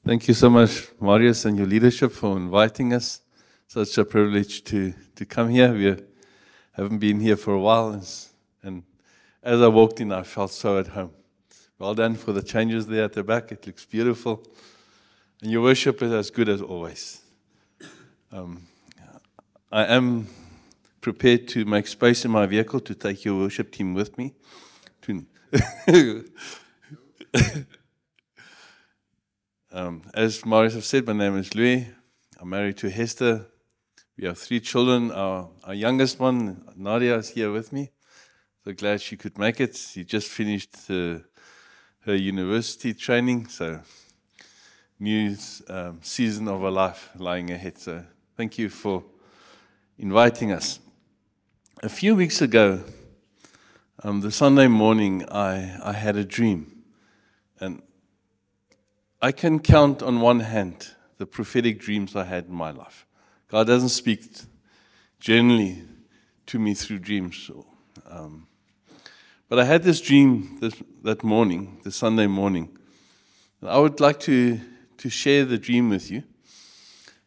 Thank you so much, Marius, and your leadership for inviting us. Such a privilege to come here. We haven't been here for a while, and as I walked in, I felt so at home. Well done for the changes there at the back. It looks beautiful. And your worship is as good as always. I am prepared to make space in my vehicle to take your worship team with me. As Marius has said, my name is Louis. I'm married to Hester. We have 3 children. Our youngest one, Nadia, is here with me. So glad she could make it. She just finished her university training, so new season of her life lying ahead. So thank you for inviting us. A few weeks ago, the Sunday morning, I had a dream. And I can count on one hand the prophetic dreams I had in my life. God doesn't speak generally to me through dreams. But I had this dream that morning, the Sunday morning. And I would like to share the dream with you.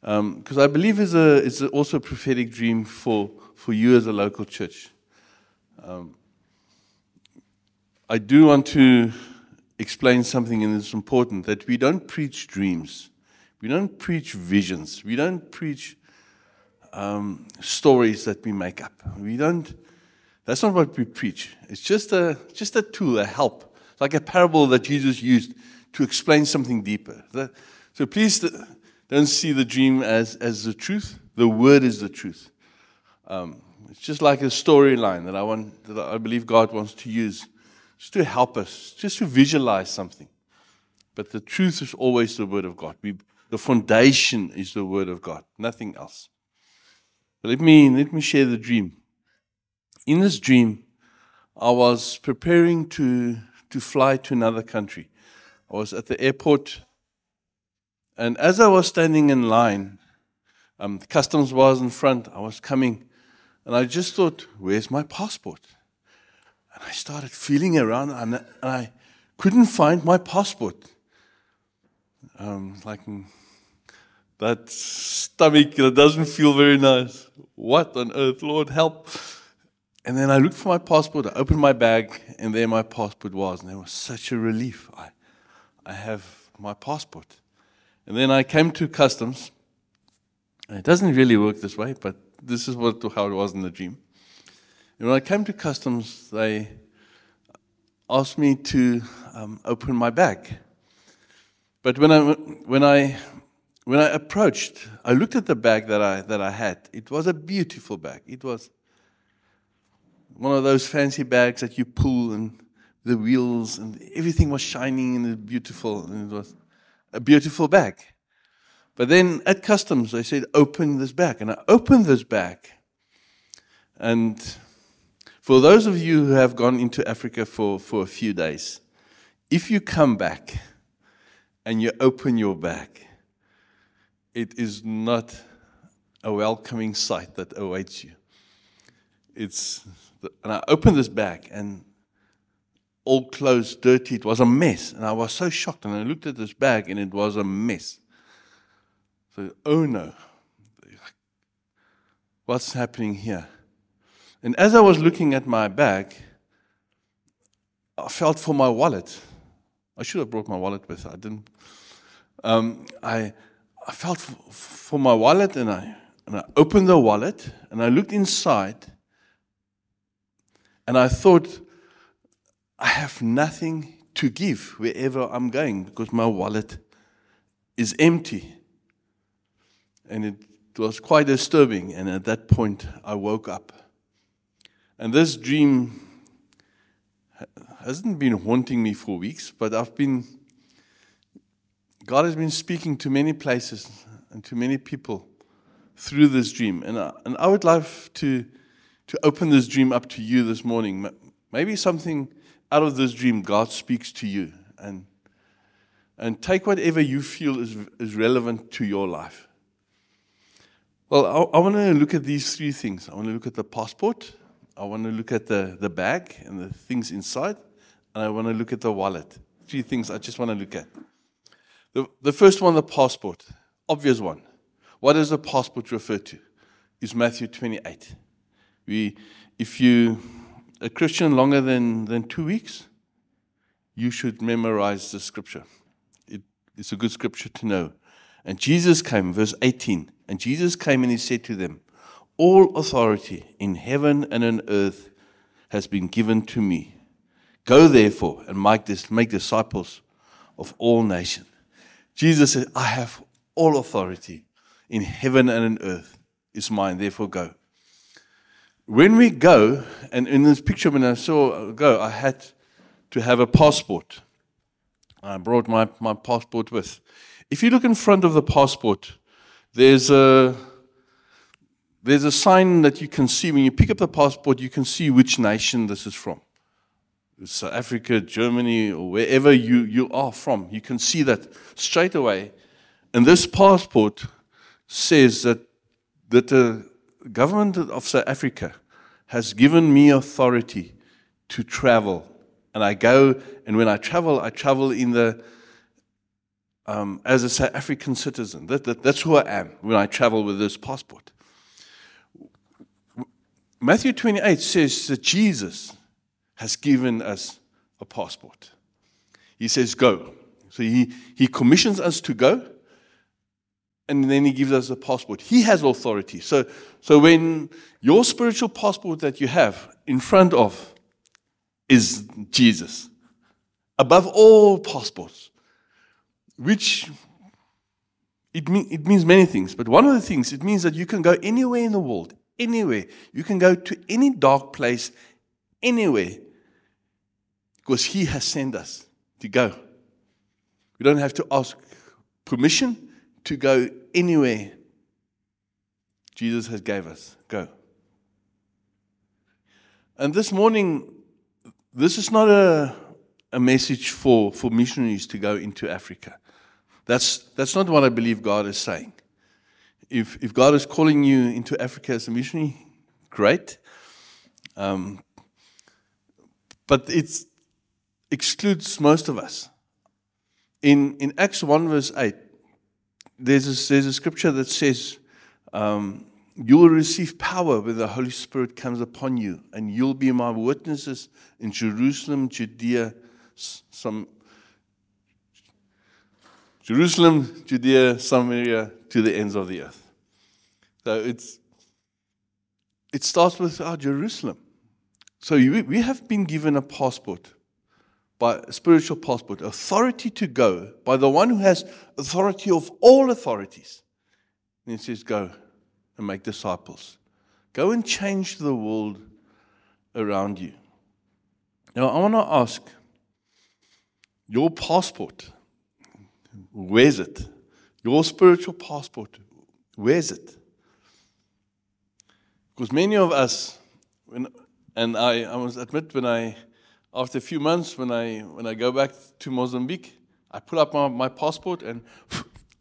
Because I believe it's also a prophetic dream for you as a local church. I do want to explain something, and it's important, that we don't preach dreams. We don't preach visions. We don't preach stories that we make up. That's not what we preach. It's just a tool, a help. It's like a parable that Jesus used to explain something deeper. So please don't see the dream as the truth. The word is the truth. It's just like a storyline that I believe God wants to use just to help us, just to visualize something. But the truth is always the Word of God. The foundation is the Word of God, nothing else. But let me share the dream. In this dream, I was preparing to fly to another country. I was at the airport, and as I was standing in line, the customs was in front. I was coming, and I just thought, where's my passport? And I started feeling around, and I couldn't find my passport. Like that stomach that doesn't feel very nice. What on earth, Lord, help? And then I looked for my passport. I opened my bag, and there my passport was. And it was such a relief. I have my passport. And then I came to customs. And it doesn't really work this way, but this is how it was in the dream. And when I came to customs, they asked me to open my bag. But when I approached, I looked at the bag that I had. It was a beautiful bag. It was one of those fancy bags that you pull, and the wheels and everything was shining and beautiful, and it was a beautiful bag. But then at customs, they said, open this bag. And I opened this bag, and for those of you who have gone into Africa for a few days, if you come back and you open your bag, it is not a welcoming sight that awaits you. And I opened this bag, and all closed, dirty. It was a mess, and I was so shocked. And I looked at this bag, and it was a mess. So, oh no, what's happening here? And as I was looking at my bag, I felt for my wallet. I should have brought my wallet with. I didn't. I felt for my wallet, and I opened the wallet, and I looked inside, and I thought, I have nothing to give wherever I'm going because my wallet is empty. And it was quite disturbing, and at that point, I woke up. And this dream hasn't been haunting me for weeks, but God has been speaking to many places and to many people through this dream. And I would love to open this dream up to you this morning. Maybe something out of this dream God speaks to you, and take whatever you feel is relevant to your life. Well, I want to look at these 3 things. I want to look at the passport. I want to look at the bag and the things inside, and I want to look at the wallet. 3 things I just want to look at. The first one, the passport, obvious one. What does the passport refer to? Is Matthew 28. If you a Christian longer than 2 weeks, you should memorize the scripture. It's a good scripture to know. And Jesus came, verse 18, and Jesus came and he said to them, all authority in heaven and on earth has been given to me. Go therefore and make disciples of all nations. Jesus said, I have all authority in heaven and on earth is mine, therefore go. When we go, and in this picture when I saw go, I had to have a passport. I brought my passport with. If you look in front of the passport, there's a sign that you can see. When you pick up the passport, you can see which nation this is from. South Africa, Germany, or wherever you are from. You can see that straight away. And this passport says that the government of South Africa has given me authority to travel. And I go, and when I travel in the as a South African citizen. That's who I am when I travel with this passport. Matthew 28 says that Jesus has given us a passport. He says, go. So he commissions us to go, and then he gives us a passport. He has authority. So when your spiritual passport that you have in front of is Jesus, above all passports, which it means many things, but one of the things, it means that you can go anywhere in the world, anywhere. You can go to any dark place, anywhere, because he has sent us to go. We don't have to ask permission to go anywhere. Jesus has gave us. Go. And this morning, this is not a message for missionaries to go into Africa. That's not what I believe God is saying. If God is calling you into Africa as a missionary, great. But it excludes most of us. In Acts 1 verse 8, there's a scripture that says, you will receive power when the Holy Spirit comes upon you, and you'll be my witnesses in Jerusalem, Judea, Samaria, to the ends of the earth. So it starts with Jerusalem. So we have been given a passport, by a spiritual passport, authority to go by the one who has authority of all authorities. And it says, go and make disciples. Go and change the world around you. Now, I want to ask, your passport, where's it? Your spiritual passport, where's it? Because many of us, I must admit, after a few months, when I go back to Mozambique, I pull up my passport and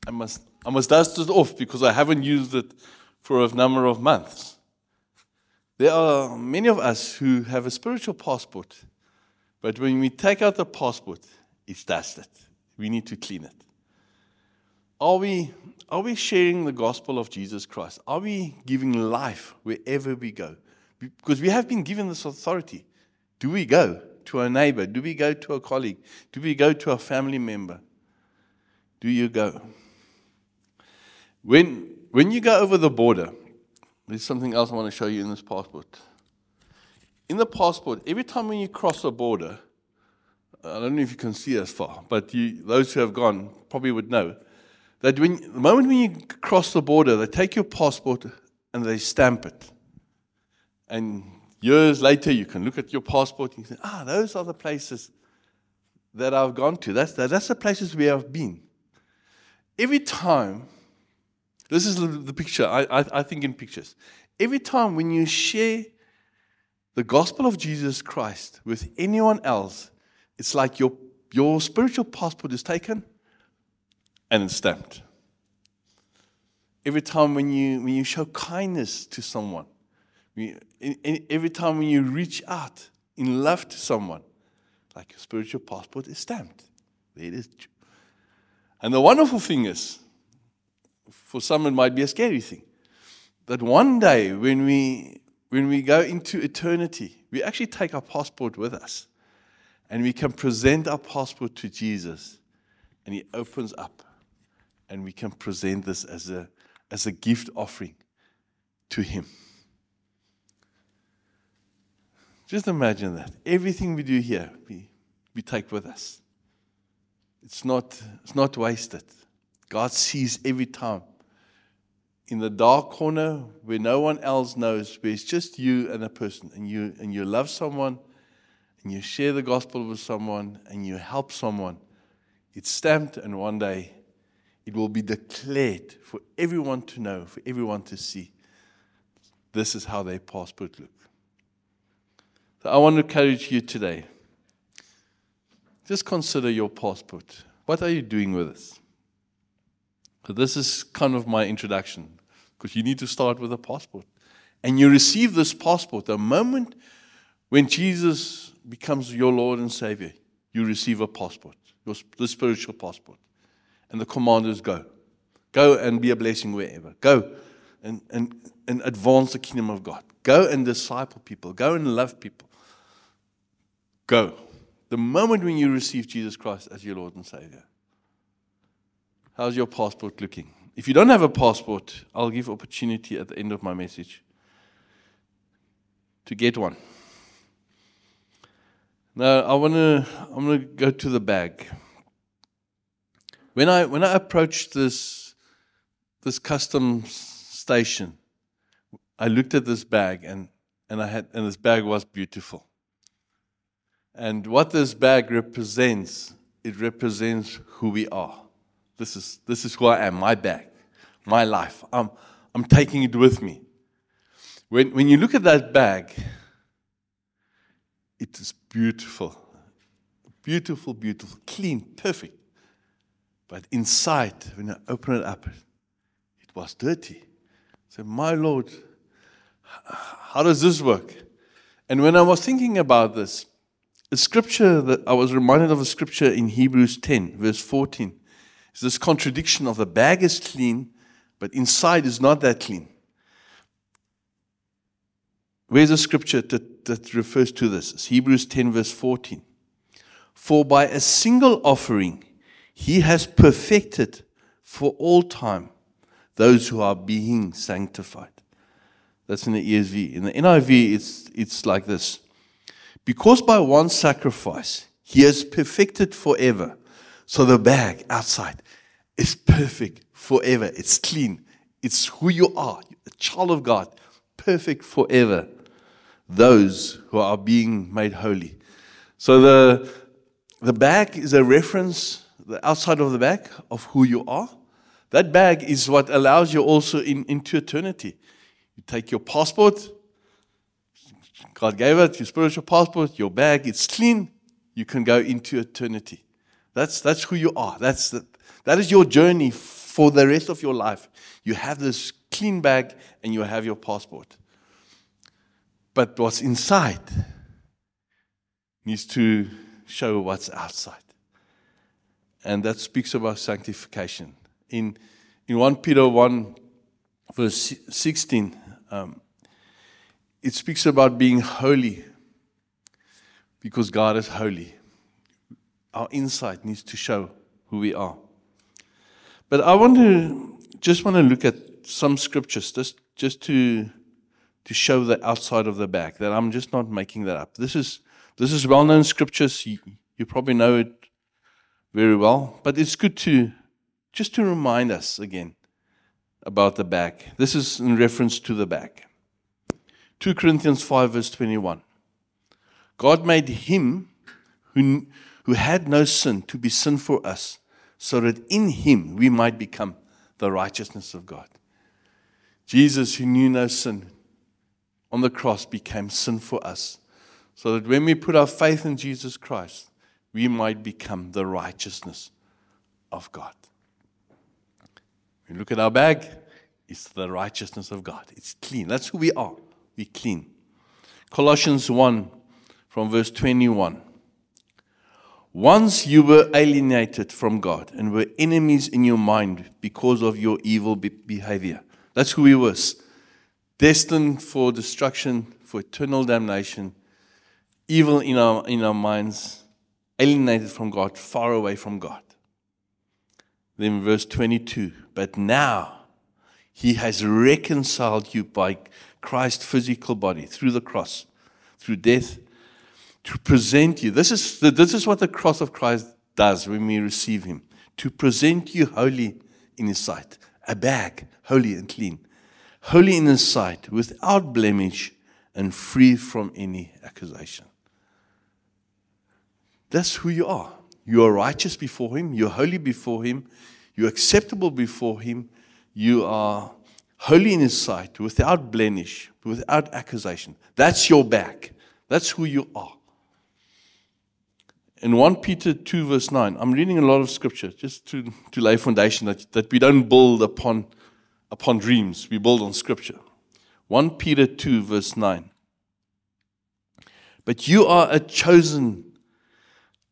I must dust it off because I haven't used it for a number of months. There are many of us who have a spiritual passport, but when we take out the passport, it's dusted. We need to clean it. Are we sharing the gospel of Jesus Christ? Are we giving life wherever we go? Because we have been given this authority. Do we go to our neighbor? Do we go to a colleague? Do we go to a family member? Do you go? When you go over the border, there's something else I want to show you in this passport. In the passport, every time when you cross a border, I don't know if you can see as far, but those who have gone probably would know that the moment when you cross the border, they take your passport and they stamp it. And years later, you can look at your passport and say, those are the places that I've gone to. That's the places where I've been. Every time, this is the picture, I think in pictures. Every time when you share the gospel of Jesus Christ with anyone else, it's like your spiritual passport is taken and it's stamped. Every time when you show kindness to someone, every time when you reach out in love to someone, like your spiritual passport is stamped. There it is. And the wonderful thing is, for some it might be a scary thing, that one day when we go into eternity, we actually take our passport with us. And we can present our passport to Jesus. And He opens up. And we can present this as a gift offering to Him. Just imagine that. Everything we do here, we take with us. It's not wasted. God sees every time. In the dark corner where no one else knows, where it's just you and a person, and you love someone, and you share the gospel with someone, and you help someone, it's stamped, and one day it will be declared for everyone to know, for everyone to see. This is how their passport look. So I want to encourage you today. Just consider your passport. What are you doing with it? So this is kind of my introduction, because you need to start with a passport. And you receive this passport the moment when Jesus becomes your Lord and Savior. You receive a passport, the spiritual passport. And the command is go. Go and be a blessing wherever. Go and advance the kingdom of God. Go and disciple people. Go and love people. Go. The moment when you receive Jesus Christ as your Lord and Savior. How's your passport looking? If you don't have a passport, I'll give opportunity at the end of my message to get one. Now, I'm gonna go to the bag. When I approached this customs station, I looked at this bag and this bag was beautiful. And what this bag represents, it represents who we are. This is who I am, my bag, my life. I'm taking it with me. When you look at that bag, it is beautiful. Beautiful, beautiful, clean, perfect. But inside, when I open it up, it was dirty. So, my Lord, how does this work? And when I was thinking about this, a scripture that I was reminded of a scripture in Hebrews 10, verse 14. It's this contradiction of the bag is clean, but inside is not that clean. Where's the scripture that refers to this? It's Hebrews 10, verse 14. For by a single offering, He has perfected for all time those who are being sanctified. That's in the ESV. In the NIV, it's like this. Because by one sacrifice, He has perfected forever. So the bag outside is perfect forever. It's clean. It's who you are, a child of God, perfect forever. Those who are being made holy. So the bag is a reference, the outside of the bag, of who you are. That bag is what allows you also into eternity. You take your passport, God gave it, your spiritual passport, your bag, it's clean, you can go into eternity. That's who you are. That is your journey for the rest of your life. You have this clean bag and you have your passport. But what's inside needs to show what's outside. And that speaks about sanctification. In 1 Peter 1, verse 16, it speaks about being holy because God is holy. Our inside needs to show who we are. But I want to look at some scriptures just to show the outside of the bag, that I'm just not making that up. This is well-known scriptures. You probably know it very well, but it's good to remind us again about the bag. This is in reference to the bag. 2 Corinthians 5, verse 21. God made Him who had no sin to be sin for us, so that in Him we might become the righteousness of God. Jesus, who knew no sin, on the cross became sin for us, so that when we put our faith in Jesus Christ, we might become the righteousness of God. When we look at our bag, it's the righteousness of God. It's clean. That's who we are. We're clean. Colossians 1, from verse 21. Once you were alienated from God and were enemies in your mind because of your evil behavior. That's who we were. Destined for destruction, for eternal damnation. Evil in our minds. Alienated from God, far away from God. Then verse 22. But now He has reconciled you by Christ's physical body through the cross, through death, to present you. This is what the cross of Christ does when we receive Him. To present you holy in His sight. A bag, holy and clean. Holy in His sight, without blemish and free from any accusation. That's who you are. You are righteous before Him. You're holy before Him. You're acceptable before Him. You are holy in His sight, without blemish, without accusation. That's your bag. That's who you are. In 1 Peter 2 verse 9, I'm reading a lot of scripture just to lay foundation that we don't build upon dreams. We build on scripture. 1 Peter 2 verse 9. But you are a chosen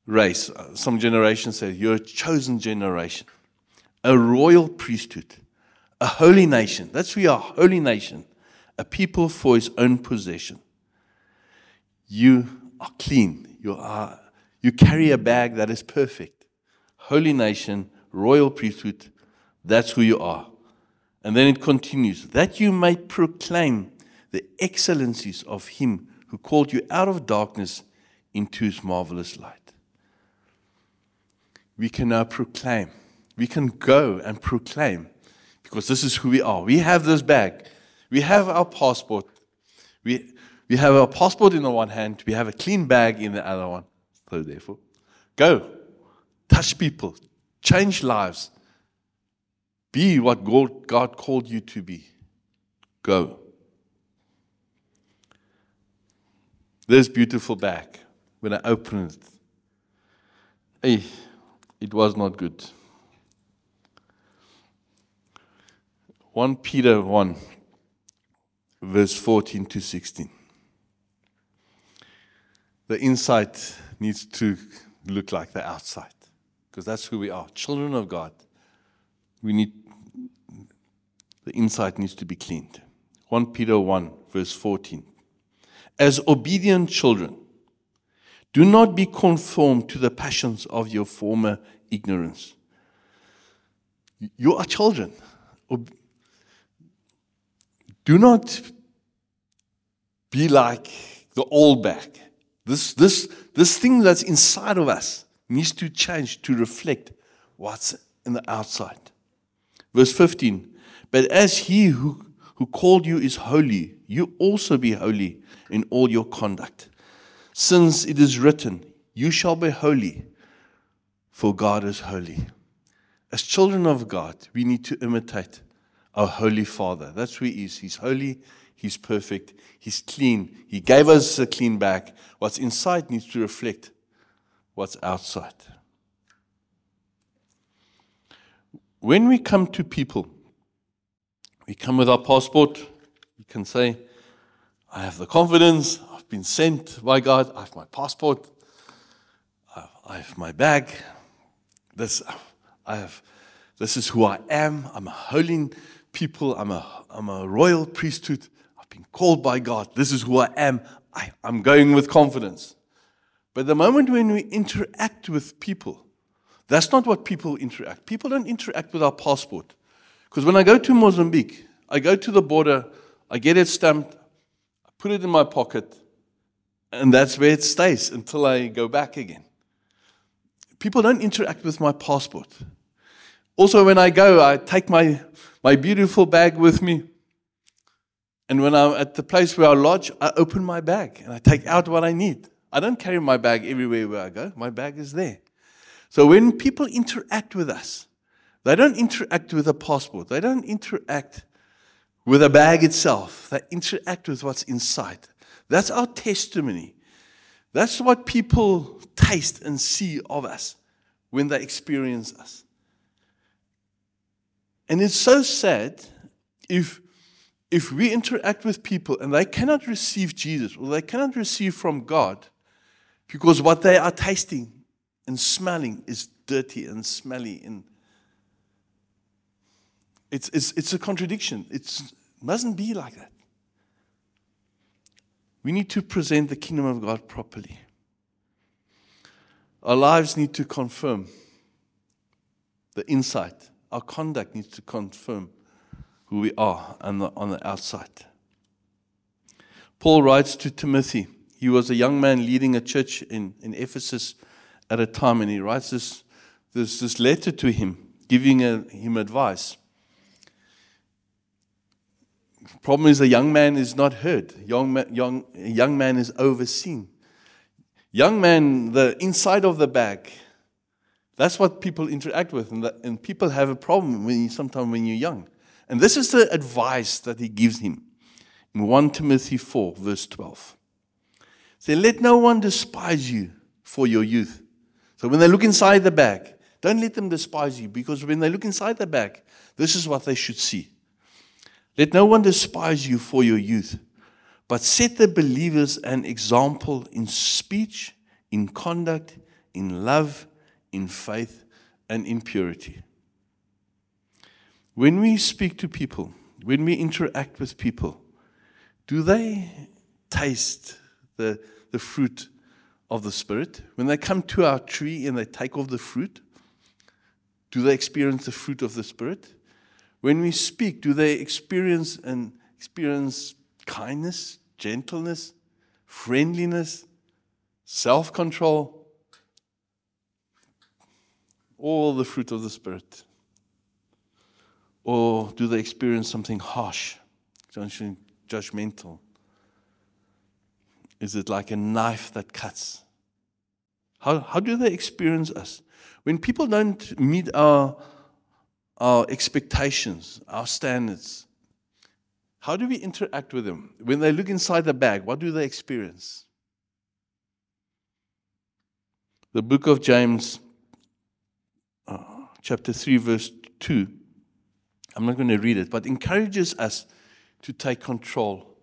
race. Some generations say you're a chosen generation. A royal priesthood. A holy nation. That's who we are, holy nation. A people for His own possession. You are clean. You carry a bag that is perfect. Holy nation, royal priesthood, that's who you are. And then it continues, that you may proclaim the excellencies of Him who called you out of darkness into His marvelous light. We can now proclaim. We can go and proclaim, because this is who we are. We have this bag. We have our passport. We have our passport in the one hand. We have a clean bag in the other one. So therefore, go, touch people, change lives, be what God called you to be. Go. This beautiful bag, when I opened it, it was not good. 1 Peter 1, verse 14 to 16. The inside needs to look like the outside, because that's who we are, children of God. The inside needs to be cleaned. 1 Peter 1, verse 14. As obedient children, do not be conformed to the passions of your former ignorance. You are children. Do not be like the old bag. This thing that's inside of us needs to change to reflect what's in the outside. Verse 15. But as He who called you is holy, you also be holy in all your conduct. Since it is written, you shall be holy, for God is holy. As children of God, we need to imitate our Holy Father. That's who He is. He's holy. He's perfect. He's clean. He gave us a clean bag. What's inside needs to reflect what's outside. When we come to people, we come with our passport. We can say, I have the confidence. I've been sent by God. I have my passport. I have my bag. This is who I am. I'm a holy people. I'm a royal priesthood. I've been called by God. This is who I am. I'm going with confidence. But the moment when we interact with people, that's not what people interact. People don't interact with our passport. Because when I go to Mozambique, I go to the border, I get it stamped, I put it in my pocket, and that's where it stays until I go back again. People don't interact with my passport. Also, when I go, I take my beautiful bag with me. And when I'm at the place where I lodge, I open my bag and I take out what I need. I don't carry my bag everywhere where I go. My bag is there. So when people interact with us, they don't interact with a passport. They don't interact with a bag itself. They interact with what's inside. That's our testimony. That's what people taste and see of us when they experience us. And it's so sad if we interact with people and they cannot receive Jesus or they cannot receive from God because what they are tasting and smelling is dirty and smelly. And it's a contradiction. It mustn't be like that. We need to present the kingdom of God properly. Our lives need to confirm the insight. Our conduct needs to confirm who we are on the outside. Paul writes to Timothy. He was a young man leading a church in Ephesus at a time, and he writes this letter to him, giving him advice. The problem is a young man is not heard. A young man is overseen. Young man, the inside of the bag, that's what people interact with, and people have a problem sometimes when you're young. And this is the advice that he gives him in 1 Timothy 4, verse 12. Say, let no one despise you for your youth. So when they look inside the bag, don't let them despise you, because when they look inside the bag, this is what they should see. Let no one despise you for your youth, but set the believers an example in speech, in conduct, in love, in faith, and in purity. When we speak to people, when we interact with people, do they taste the fruit of the Spirit? When they come to our tree and they take off the fruit, do they experience the fruit of the Spirit? When we speak, do they experience kindness, gentleness, friendliness, self-control? All the fruit of the Spirit. Or do they experience something harsh, judgmental? Is it like a knife that cuts? How do they experience us? When people don't meet our expectations, our standards, how do we interact with them? When they look inside the bag, what do they experience? The book of James, chapter 3, verse 2, I'm not going to read it, but encourages us to take control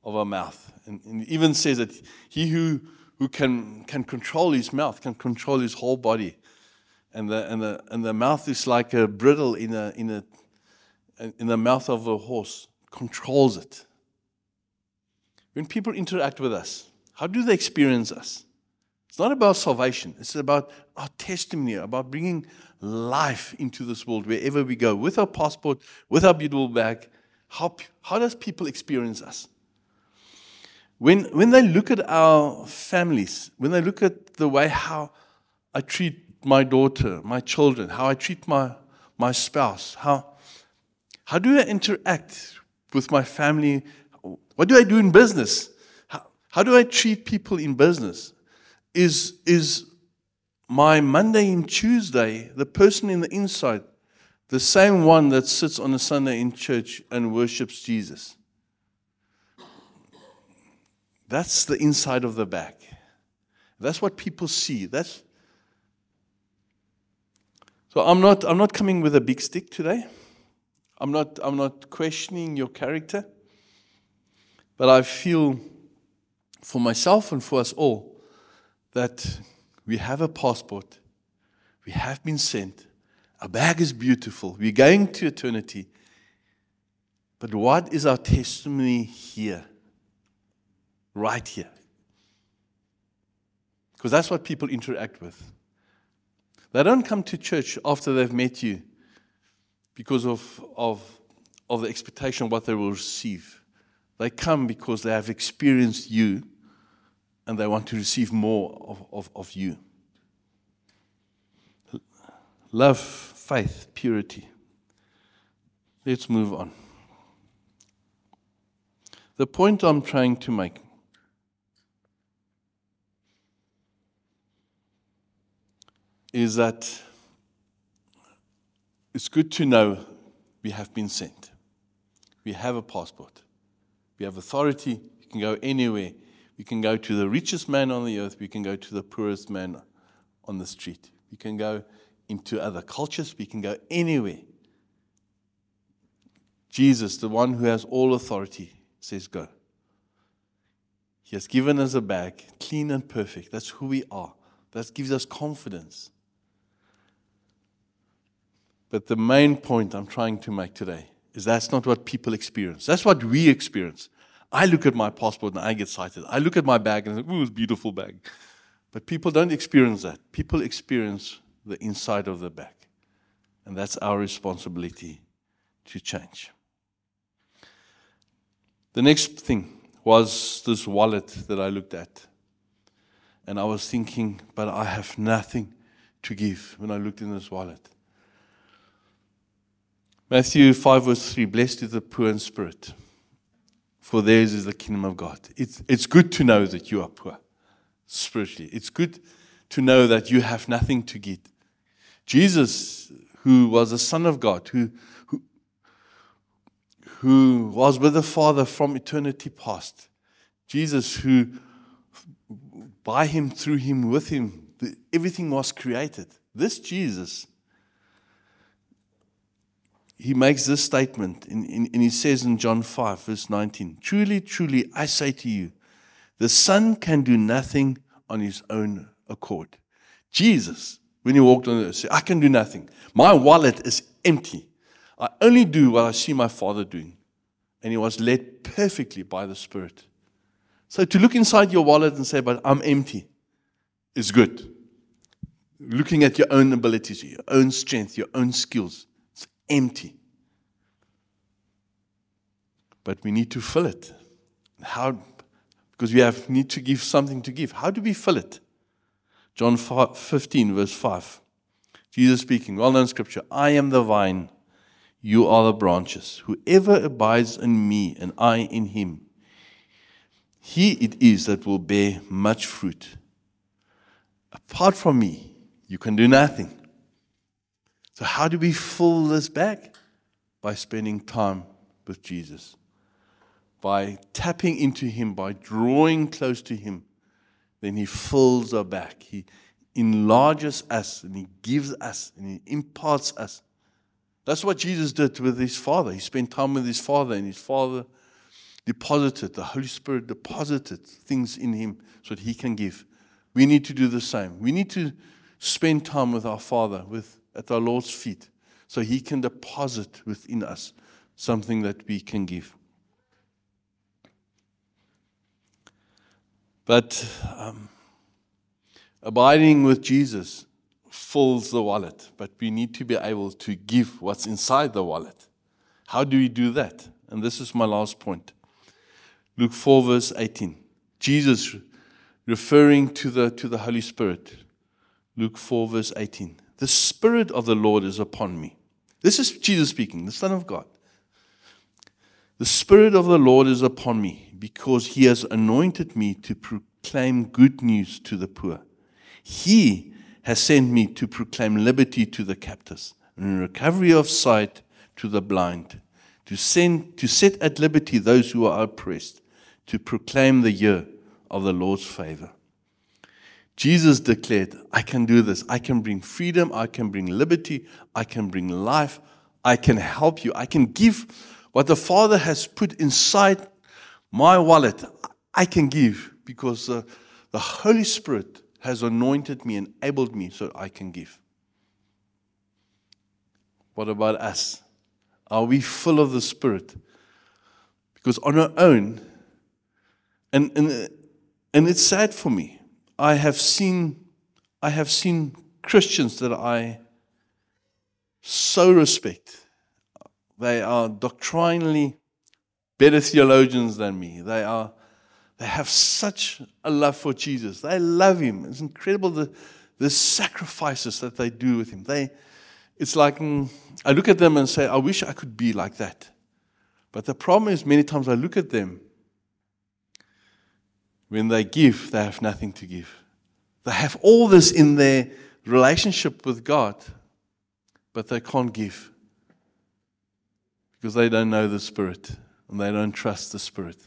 of our mouth. And it even says that he who can control his mouth can control his whole body. And the mouth is like a bridle in the mouth of a horse, controls it. When people interact with us, how do they experience us? It's not about salvation. It's about our testimony, about bringing life into this world wherever we go, with our passport, with our beautiful bag. How does people experience us? When they look at our families, when they look at the way how I treat my daughter, my children, how I treat my spouse, how do I interact with my family? What do I do in business? How do I treat people in business? Is my Monday and Tuesday, the person in the inside, the same one that sits on a Sunday in church and worships Jesus? That's the inside of the bag. That's what people see. So I'm not coming with a big stick today. I'm not questioning your character. But I feel for myself and for us all that we have a passport. We have been sent. Our bag is beautiful. We're going to eternity. But what is our testimony here? Right here. Because that's what people interact with. They don't come to church after they've met you because of the expectation of what they will receive. They come because they have experienced you and they want to receive more of you. Love, faith, purity. Let's move on. The point I'm trying to make is that it's good to know we have been sent. We have a passport. We have authority. We can go anywhere. We can go to the richest man on the earth. We can go to the poorest man on the street. We can go into other cultures. We can go anywhere. Jesus, the one who has all authority, says go. He has given us a bag, clean and perfect. That's who we are. That gives us confidence. But the main point I'm trying to make today is that's not what people experience. That's what we experience. I look at my passport and I get excited. I look at my bag and I think, ooh, it's a beautiful bag. But people don't experience that. People experience the inside of the bag. And that's our responsibility to change. The next thing was this wallet that I looked at. And I was thinking, but I have nothing to give when I looked in this wallet. Matthew 5 verse 3, blessed is the poor in spirit, for theirs is the kingdom of God. It's good to know that you are poor spiritually. It's good to know that you have nothing to give. Jesus, who was the Son of God, who was with the Father from eternity past. Jesus, who by Him, through Him, with Him, everything was created. This Jesus, He makes this statement, and He says in John 5, verse 19, truly, truly, I say to you, the Son can do nothing on His own accord. Jesus, when He walked on the earth, said, I can do nothing. My wallet is empty. I only do what I see my Father doing. And He was led perfectly by the Spirit. So to look inside your wallet and say, but I'm empty, is good. Looking at your own abilities, your own strength, your own skills, it's empty. But we need to fill it. How? Because we need to give something to give. How do we fill it? John 15, verse 5. Jesus speaking, well-known scripture, I am the vine, you are the branches. Whoever abides in me and I in him, he it is that will bear much fruit. Apart from me, you can do nothing. So how do we fill this bag? By spending time with Jesus. By tapping into Him, by drawing close to Him. Then He fills our bag. He enlarges us and He gives us and He imparts us. That's what Jesus did with His Father. He spent time with His Father, and His Father deposited, the Holy Spirit deposited things in Him so that He can give. We need to do the same. We need to spend time with our Father, at our Lord's feet, so He can deposit within us something that we can give. But abiding with Jesus fills the wallet, but we need to be able to give what's inside the wallet. How do we do that? And this is my last point. Luke 4, verse 18. Jesus referring to the Holy Spirit. Luke 4, verse 18. The Spirit of the Lord is upon me. This is Jesus speaking, the Son of God. The Spirit of the Lord is upon me, because He has anointed me to proclaim good news to the poor. He has sent me to proclaim liberty to the captives, and recovery of sight to the blind, to set at liberty those who are oppressed, to proclaim the year of the Lord's favor. Jesus declared, I can do this. I can bring freedom. I can bring liberty. I can bring life. I can help you. I can give what the Father has put inside my wallet. I can give because the Holy Spirit has anointed me and enabled me so I can give. What about us? Are we full of the Spirit? Because on our own, and it's sad for me, I have seen Christians that I so respect. They are doctrinally better theologians than me. They have such a love for Jesus. They love Him. It's incredible the sacrifices that they do with Him. It's like, I look at them and say, I wish I could be like that. But the problem is, many times I look at them, when they give, they have nothing to give. They have all this in their relationship with God, but they can't give. Because they don't know the Spirit, and they don't trust the Spirit,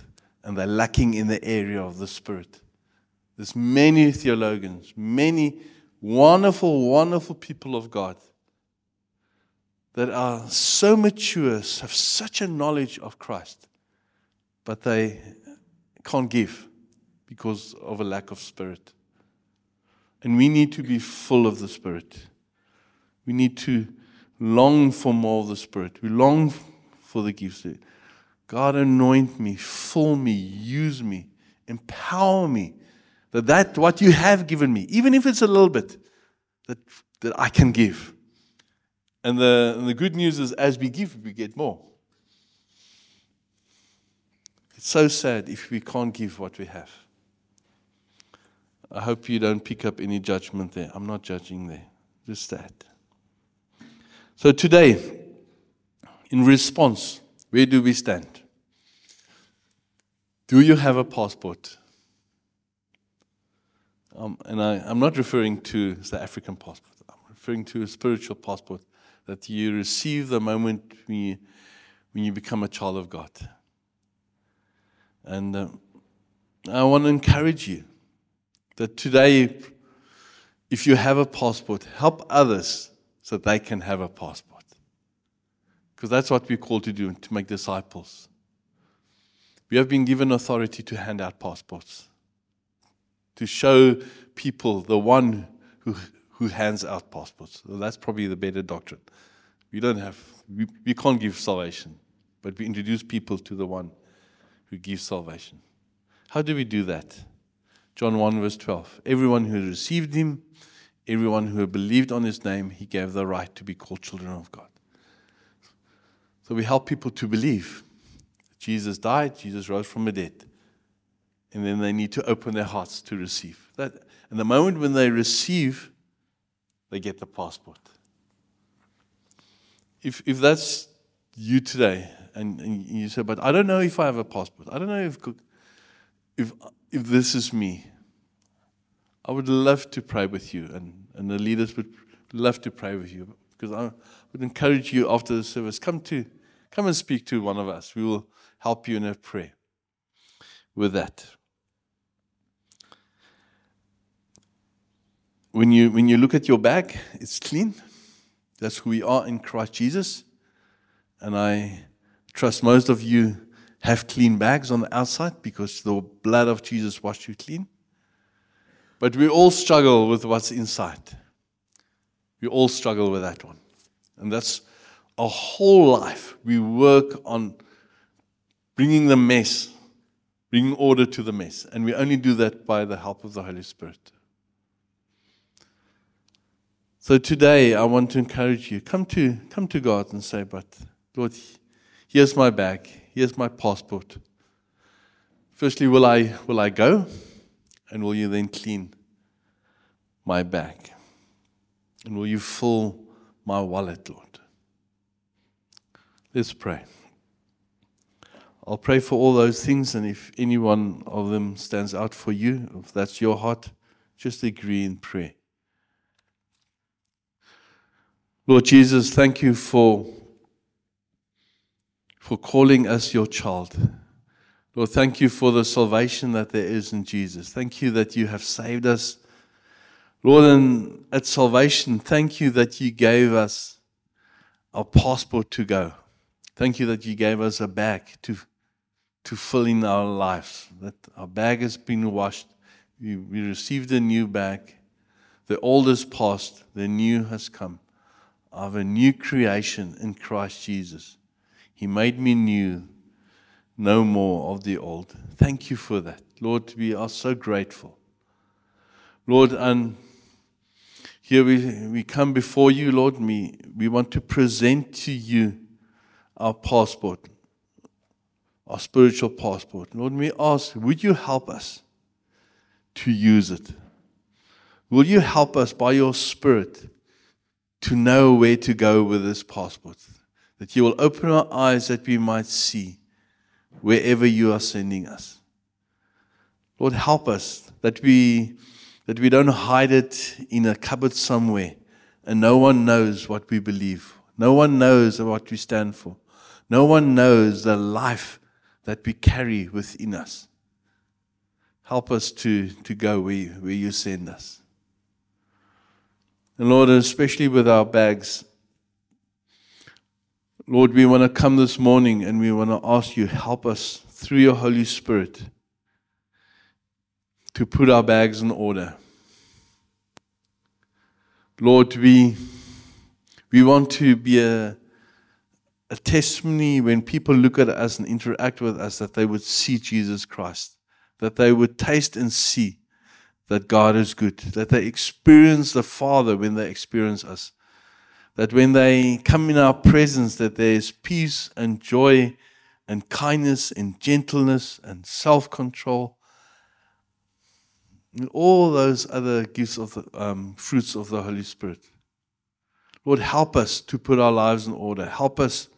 and they're lacking in the area of the Spirit. There's many theologians, many wonderful, wonderful people of God that are so mature, have such a knowledge of Christ, but they can't give because of a lack of Spirit. And we need to be full of the Spirit. We need to long for more of the Spirit. We long for the gifts. God, anoint me, fill me, use me, empower me. That what you have given me, even if it's a little bit, that I can give. And the good news is, as we give, we get more. It's so sad if we can't give what we have. I hope you don't pick up any judgment there. I'm not judging there. Just that. So today, in response, where do we stand? Do you have a passport? And I'm not referring to the African passport. I'm referring to a spiritual passport that you receive the moment when you become a child of God. And I want to encourage you that today, if you have a passport, help others so that they can have a passport. Because that's what we're called to do, to make disciples. We have been given authority to hand out passports, to show people the one who hands out passports. So that's probably the better doctrine. We can't give salvation, but we introduce people to the one who gives salvation. How do we do that? John 1 verse 12. Everyone who received him, everyone who believed on his name, he gave the right to be called children of God. So we help people to believe. Jesus died, Jesus rose from the dead. And then they need to open their hearts to receive. That, and the moment when they receive, they get the passport. If that's you today, and you say, but I don't know if I have a passport. I don't know if this is me. I would love to pray with you, and the leaders would love to pray with you, because I would encourage you after the service, come and speak to one of us. We will help you in a prayer with that. When you look at your bag, it's clean. That's who we are in Christ Jesus. And I trust most of you have clean bags on the outside because the blood of Jesus washed you clean. But we all struggle with what's inside. We all struggle with that one. And that's our whole life. We work on bringing order to the mess. And we only do that by the help of the Holy Spirit. So today, I want to encourage you, come to God and say, but Lord, here's my bag, here's my passport. Firstly, will I go? And will you then clean my bag? And will you fill my wallet, Lord? Let's pray. I'll pray for all those things, and if any one of them stands out for you, if that's your heart, just agree in prayer. Lord Jesus, thank you for calling us your child. Lord, thank you for the salvation that there is in Jesus. Thank you that you have saved us. Lord, and at salvation, thank you that you gave us our passport to go. Thank you that you gave us a bag to fill in our lives, that our bag has been washed. We received a new bag. The old is past, the new has come. I have a new creation in Christ Jesus. He made me new, no more of the old. Thank you for that. Lord, we are so grateful. Lord, and here we come before you, Lord. We want to present to you our passport, our spiritual passport. Lord, we ask, would you help us to use it? Will you help us by your Spirit to know where to go with this passport? That you will open our eyes that we might see wherever you are sending us. Lord, help us that we don't hide it in a cupboard somewhere and no one knows what we believe. No one knows what we stand for. No one knows the life that we carry within us. Help us to go where you send us. And Lord, especially with our bags, Lord, we want to come this morning and we want to ask you, help us through your Holy Spirit to put our bags in order. Lord, we want to be a testimony when people look at us and interact with us, that they would see Jesus Christ, that they would taste and see that God is good, that they experience the Father when they experience us, that when they come in our presence, that there is peace and joy and kindness and gentleness and self-control and all those other gifts of the fruits of the Holy Spirit. Lord, help us to put our lives in order. Help us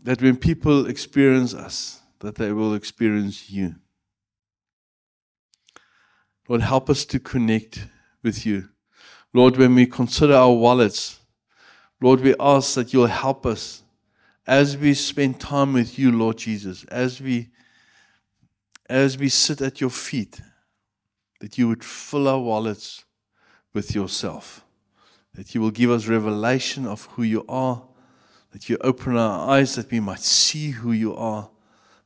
that when people experience us, that they will experience you. Lord, help us to connect with you. Lord, when we consider our wallets, Lord, we ask that you'll help us as we spend time with you, Lord Jesus, as we sit at your feet, that you would fill our wallets with yourself, that you will give us revelation of who you are, that you open our eyes that we might see who you are,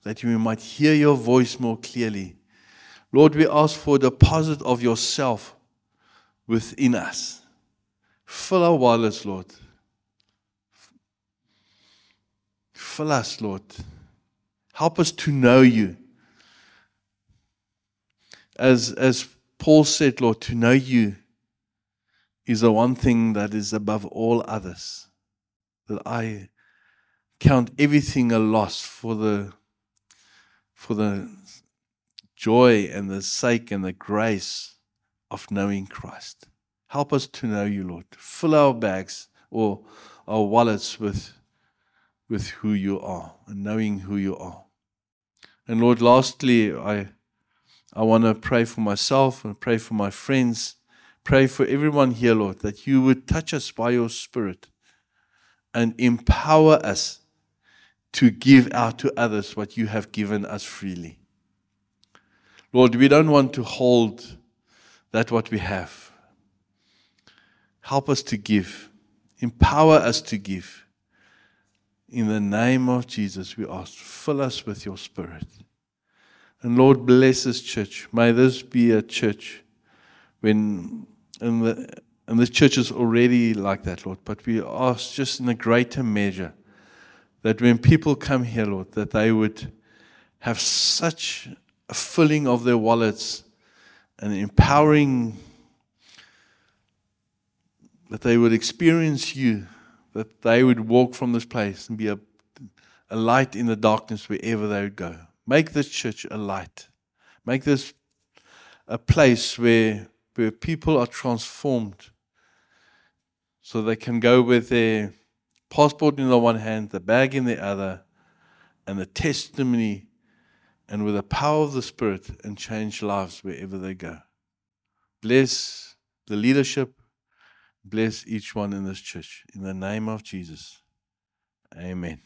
that we might hear your voice more clearly. Lord, we ask for a deposit of yourself within us. Fill our wallets, Lord. Fill us, Lord. Help us to know you. As Paul said, Lord, to know you is the one thing that is above all others. That I count everything a loss for the joy and the sake and the grace of knowing Christ. Help us to know you, Lord. Fill our bags or our wallets with who you are and knowing who you are. And Lord, lastly, I want to pray for myself and pray for my friends. Pray for everyone here, Lord, that you would touch us by your Spirit and empower us to give out to others what you have given us freely. Lord, we don't want to hold that what we have. Help us to give. Empower us to give. In the name of Jesus, we ask, fill us with your Spirit. And Lord, bless this church. May this be a church and this church is already like that, Lord. But we ask just in a greater measure that when people come here, Lord, that they would have such a filling of their wallets and empowering, that they would experience you, that they would walk from this place and be a light in the darkness wherever they would go. Make this church a light. Make this a place where people are transformed so they can go with their passport in the one hand, the bag in the other, and the testimony, and with the power of the Spirit, and change lives wherever they go. Bless the leadership. Bless each one in this church. In the name of Jesus. Amen.